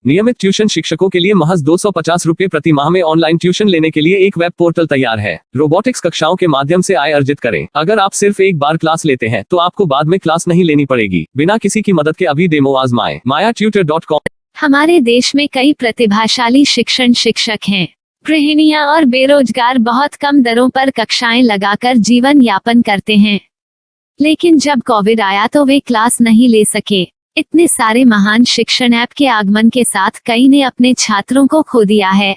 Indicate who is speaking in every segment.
Speaker 1: नियमित ट्यूशन शिक्षकों के लिए महज 250 रुपए प्रति माह में ऑनलाइन ट्यूशन लेने के लिए एक वेब पोर्टल तैयार है। रोबोटिक्स कक्षाओं के माध्यम से आय अर्जित करें। अगर आप सिर्फ एक बार क्लास लेते हैं तो आपको बाद में क्लास नहीं लेनी पड़ेगी। बिना किसी की मदद के अभी डेमो आजमाएं। mayatutor.com।
Speaker 2: हमारे देश में कई प्रतिभाशाली शिक्षक हैं। गृहिणियां और बेरोजगार बहुत कम दरों पर कक्षाएं लगाकर जीवन यापन करते हैं, लेकिन जब कोविड आया तो वे क्लास नहीं ले सके। इतने सारे महान शिक्षण ऐप के आगमन के साथ कई ने अपने छात्रों को खो दिया है।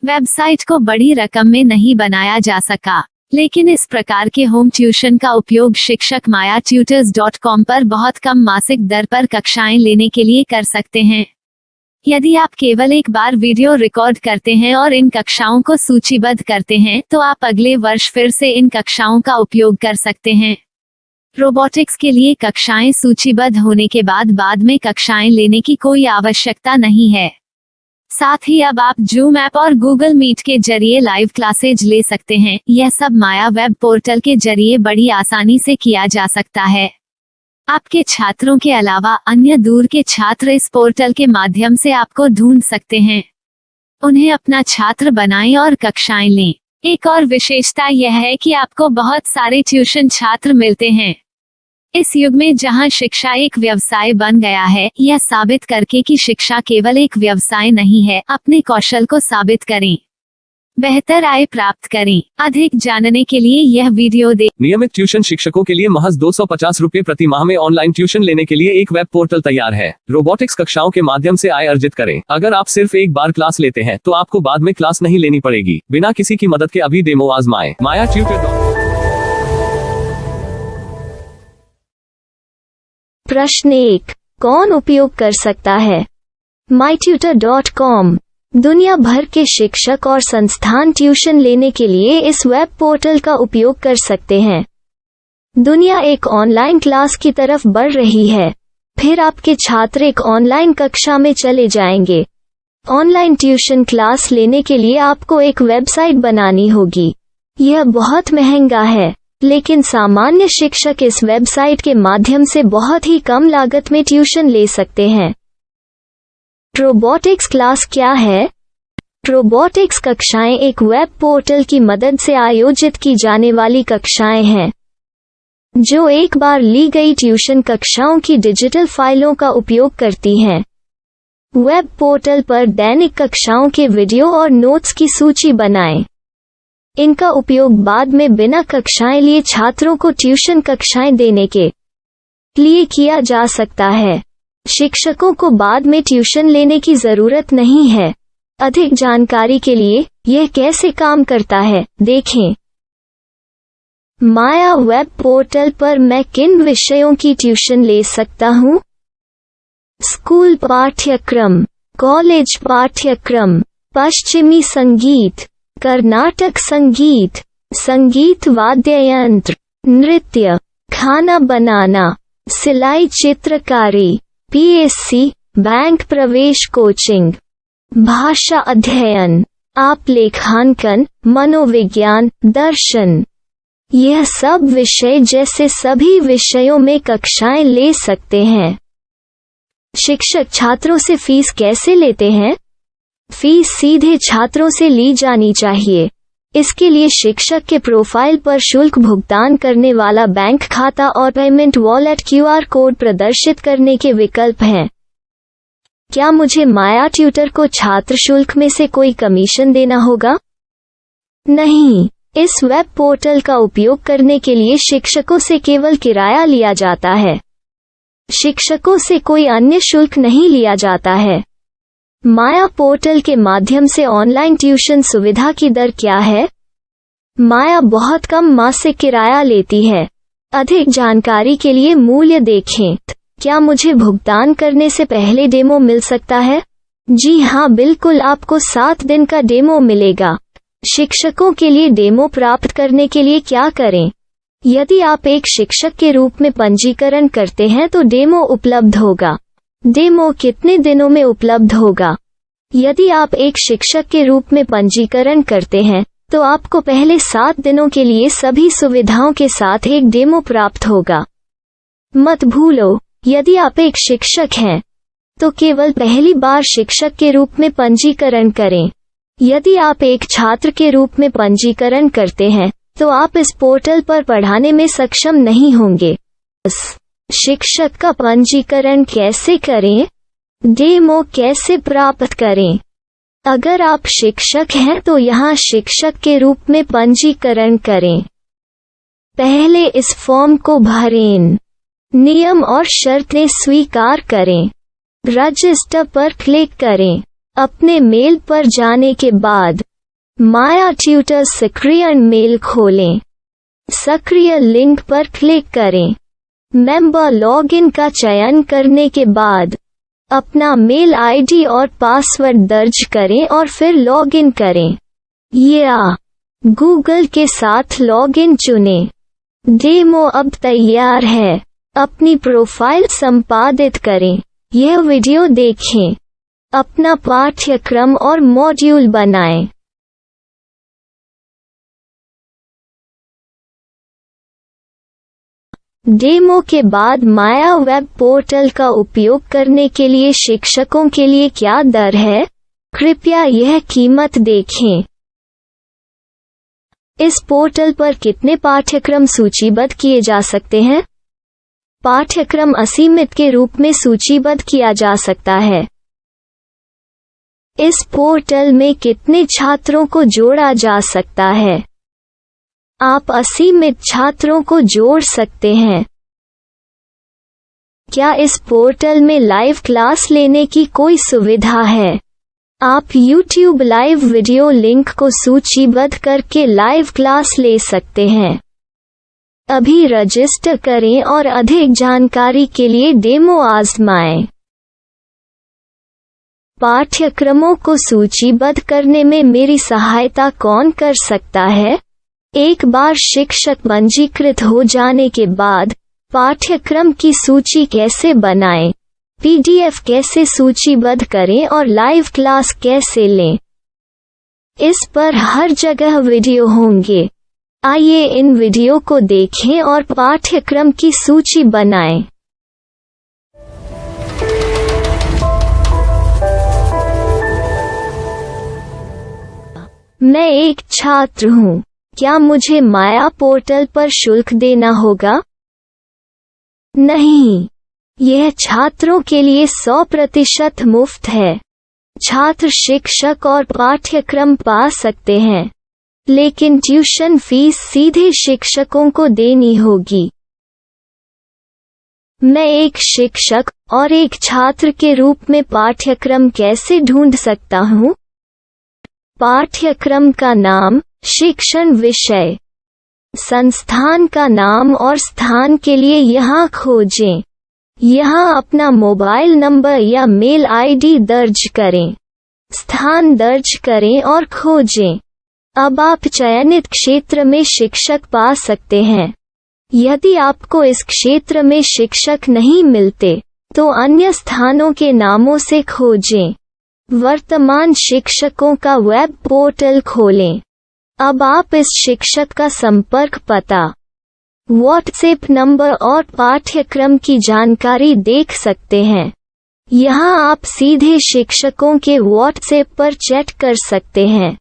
Speaker 2: वेबसाइट को बड़ी रकम में नहीं बनाया जा सका, लेकिन इस प्रकार के होम ट्यूशन का उपयोग शिक्षक mayatutors.com पर बहुत कम मासिक दर पर कक्षाएं लेने के लिए कर सकते हैं। यदि आप केवल एक बार वीडियो रिकॉर्ड करते हैं और इन कक्षाओं को सूचीबद्ध करते हैं तो आप अगले वर्ष फिर से इन कक्षाओं का उपयोग कर सकते हैं। रोबोटिक्स के लिए कक्षाएं सूचीबद्ध होने के बाद में कक्षाएं लेने की कोई आवश्यकता नहीं है। साथ ही अब आप जूम ऐप और गूगल मीट के जरिए लाइव क्लासेज ले सकते हैं। यह सब माया वेब पोर्टल के जरिए बड़ी आसानी से किया जा सकता है। आपके छात्रों के अलावा अन्य दूर के छात्र इस पोर्टल के माध्यम से आपको ढूंढ सकते हैं। उन्हें अपना छात्र बनाएं और कक्षाएं लें। एक और विशेषता यह है कि आपको बहुत सारे ट्यूशन छात्र मिलते हैं। इस युग में जहां शिक्षा एक व्यवसाय बन गया है, यह साबित करके कि शिक्षा केवल एक व्यवसाय नहीं है, अपने कौशल को साबित करें, बेहतर आय प्राप्त करें। अधिक जानने के लिए यह वीडियो देखें।
Speaker 1: नियमित ट्यूशन शिक्षकों के लिए महज 250 रुपए प्रति माह में ऑनलाइन ट्यूशन लेने के लिए एक वेब पोर्टल तैयार है। रोबोटिक्स कक्षाओं के माध्यम से आय अर्जित करें। अगर आप सिर्फ एक बार क्लास लेते हैं तो आपको बाद में क्लास नहीं लेनी पड़ेगी। बिना किसी की मदद के अभी डेमो आजमाएं। mayatutor.com।
Speaker 3: प्रश्न 1, कौन उपयोग कर सकता है? mytutor.com दुनिया भर के शिक्षक और संस्थान ट्यूशन लेने के लिए इस वेब पोर्टल का उपयोग कर सकते हैं। दुनिया एक ऑनलाइन क्लास की तरफ बढ़ रही है। फिर आपके छात्र एक ऑनलाइन कक्षा में चले जाएंगे। ऑनलाइन ट्यूशन क्लास लेने के लिए आपको एक वेबसाइट बनानी होगी। यह बहुत महंगा है, लेकिन सामान्य शिक्षक इस वेबसाइट के माध्यम से बहुत ही कम लागत में ट्यूशन ले सकते हैं। रोबोटिक्स क्लास क्या है? रोबोटिक्स कक्षाएं एक वेब पोर्टल की मदद से आयोजित की जाने वाली कक्षाएं हैं, जो एक बार ली गई ट्यूशन कक्षाओं की डिजिटल फाइलों का उपयोग करती हैं। वेब पोर्टल पर दैनिक कक्षाओं के वीडियो और नोट्स की सूची बनाएं। इनका उपयोग बाद में बिना कक्षाएं लिए छात्रों को ट्यूशन कक्षाएं देने के लिए किया जा सकता है। शिक्षकों को बाद में ट्यूशन लेने की जरूरत नहीं है। अधिक जानकारी के लिए यह कैसे काम करता है, देखें। माया वेब पोर्टल पर मैं किन विषयों की ट्यूशन ले सकता हूँ? स्कूल पाठ्यक्रम, कॉलेज पाठ्यक्रम, पश्चिमी संगीत, कर्नाटक संगीत, संगीत वाद्य यंत्र, नृत्य, खाना बनाना, सिलाई चित्रकारी, पीएससी, बैंक प्रवेश कोचिंग, भाषा अध्ययन, आप लेखांकन, मनोविज्ञान, दर्शन। यह सब विषय जैसे सभी विषयों में कक्षाएं ले सकते हैं। शिक्षक छात्रों से फीस कैसे लेते हैं? फीस सीधे छात्रों से ली जानी चाहिए। इसके लिए शिक्षक के प्रोफाइल पर शुल्क भुगतान करने वाला बैंक खाता और पेमेंट वॉलेट क्यूआर कोड प्रदर्शित करने के विकल्प हैं। क्या मुझे माया ट्यूटर को छात्र शुल्क में से कोई कमीशन देना होगा? नहीं, इस वेब पोर्टल का उपयोग करने के लिए शिक्षकों से केवल किराया लिया जाता है। शिक्षकों से कोई अन्य शुल्क नहीं लिया जाता है। माया पोर्टल के माध्यम से ऑनलाइन ट्यूशन सुविधा की दर क्या है? माया बहुत कम मासिक किराया लेती है। अधिक जानकारी के लिए मूल्य देखें। क्या मुझे भुगतान करने से पहले डेमो मिल सकता है? जी हाँ, बिल्कुल, आपको 7 दिन का डेमो मिलेगा। शिक्षकों के लिए डेमो प्राप्त करने के लिए क्या करें? यदि आप एक शिक्षक के रूप में पंजीकरण करते हैं तो डेमो उपलब्ध होगा। डेमो कितने दिनों में उपलब्ध होगा? यदि आप एक शिक्षक के रूप में पंजीकरण करते हैं तो आपको पहले 7 दिनों के लिए सभी सुविधाओं के साथ एक डेमो प्राप्त होगा। मत भूलो, यदि आप एक शिक्षक हैं तो केवल पहली बार शिक्षक के रूप में पंजीकरण करें। यदि आप एक छात्र के रूप में पंजीकरण करते हैं तो आप इस पोर्टल पर पढ़ाने में सक्षम नहीं होंगे। शिक्षक का पंजीकरण कैसे करें? डेमो कैसे प्राप्त करें? अगर आप शिक्षक हैं तो यहाँ शिक्षक के रूप में पंजीकरण करें। पहले इस फॉर्म को भरें। नियम और शर्तें स्वीकार करें। रजिस्टर पर क्लिक करें। अपने मेल पर जाने के बाद माया ट्यूटर सक्रिय मेल खोलें। सक्रिय लिंक पर क्लिक करें। मेंबर लॉगिन का चयन करने के बाद अपना मेल आईडी और पासवर्ड दर्ज करें और फिर लॉगिन करें या गूगल के साथ लॉगिन चुनें। डेमो अब तैयार है। अपनी प्रोफाइल संपादित करें। यह वीडियो देखें। अपना पाठ्यक्रम और मॉड्यूल बनाएं। डेमो के बाद माया वेब पोर्टल का उपयोग करने के लिए शिक्षकों के लिए क्या दर है? कृपया यह कीमत देखें। इस पोर्टल पर कितने पाठ्यक्रम सूचीबद्ध किए जा सकते हैं? पाठ्यक्रम असीमित के रूप में सूचीबद्ध किया जा सकता है। इस पोर्टल में कितने छात्रों को जोड़ा जा सकता है? आप असीमित छात्रों को जोड़ सकते हैं। क्या इस पोर्टल में लाइव क्लास लेने की कोई सुविधा है? आप YouTube लाइव वीडियो लिंक को सूचीबद्ध करके लाइव क्लास ले सकते हैं। अभी रजिस्टर करें और अधिक जानकारी के लिए डेमो आजमाएं। पाठ्यक्रमों को सूचीबद्ध करने में मेरी सहायता कौन कर सकता है? एक बार शिक्षक पंजीकृत हो जाने के बाद पाठ्यक्रम की सूची कैसे बनाएं, PDF कैसे सूचीबद्ध करें और लाइव क्लास कैसे लें, इस पर हर जगह वीडियो होंगे। आइए इन वीडियो को देखें और पाठ्यक्रम की सूची बनाएं। मैं एक छात्र हूँ। क्या मुझे माया पोर्टल पर शुल्क देना होगा? नहीं, यह छात्रों के लिए 100% मुफ्त है। छात्र शिक्षक और पाठ्यक्रम पा सकते हैं, लेकिन ट्यूशन फीस सीधे शिक्षकों को देनी होगी। मैं एक शिक्षक और एक छात्र के रूप में पाठ्यक्रम कैसे ढूंढ सकता हूँ? पाठ्यक्रम का नाम, शिक्षण विषय, संस्थान का नाम और स्थान के लिए यहाँ खोजें। यहाँ अपना मोबाइल नंबर या मेल आईडी दर्ज करें। स्थान दर्ज करें और खोजें। अब आप चयनित क्षेत्र में शिक्षक पा सकते हैं। यदि आपको इस क्षेत्र में शिक्षक नहीं मिलते, तो अन्य स्थानों के नामों से खोजें। वर्तमान शिक्षकों का वेब पोर्टल खोलें। अब आप इस शिक्षक का संपर्क पता, व्हाट्सएप नंबर और पाठ्यक्रम की जानकारी देख सकते हैं। यहाँ आप सीधे शिक्षकों के व्हाट्सएप पर चैट कर सकते हैं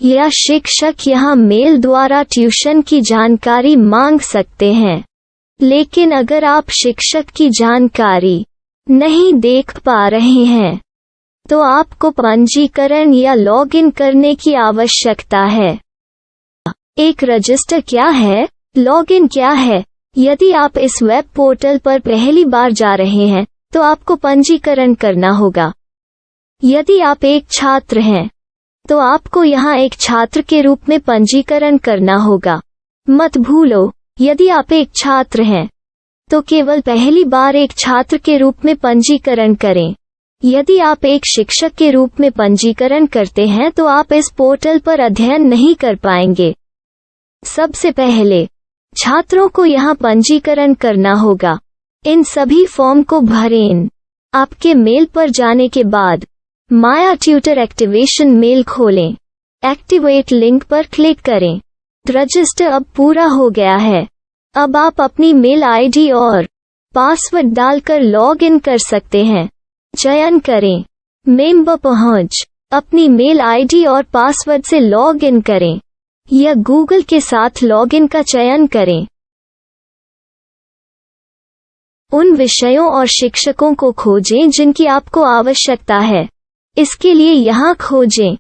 Speaker 3: या शिक्षक यहाँ मेल द्वारा ट्यूशन की जानकारी मांग सकते हैं। लेकिन अगर आप शिक्षक की जानकारी नहीं देख पा रहे हैं, तो आपको पंजीकरण या लॉगिन करने की आवश्यकता है। एक रजिस्टर क्या है? लॉगिन क्या है? यदि आप इस वेब पोर्टल पर पहली बार जा रहे हैं, तो आपको पंजीकरण करना होगा। यदि आप एक छात्र हैं, तो आपको यहाँ एक छात्र के रूप में पंजीकरण करना होगा। मत भूलो, यदि आप एक छात्र हैं, तो केवल पहली बार एक छात्र के रूप में पंजीकरण करें। यदि आप एक शिक्षक के रूप में पंजीकरण करते हैं तो आप इस पोर्टल पर अध्ययन नहीं कर पाएंगे। सबसे पहले छात्रों को यहाँ पंजीकरण करना होगा। इन सभी फॉर्म को भरें। आपके मेल पर जाने के बाद माया ट्यूटर एक्टिवेशन मेल खोलें। एक्टिवेट लिंक पर क्लिक करें। रजिस्टर अब पूरा हो गया है। अब आप अपनी मेल आईडी और पासवर्ड डालकर लॉग इन कर सकते हैं। चयन करें। मेंबर पहुंच। अपनी मेल आईडी और पासवर्ड से लॉग इन करें या गूगल के साथ लॉगिन का चयन करें। उन विषयों और शिक्षकों को खोजें जिनकी आपको आवश्यकता है। इसके लिए यहाँ खोजें।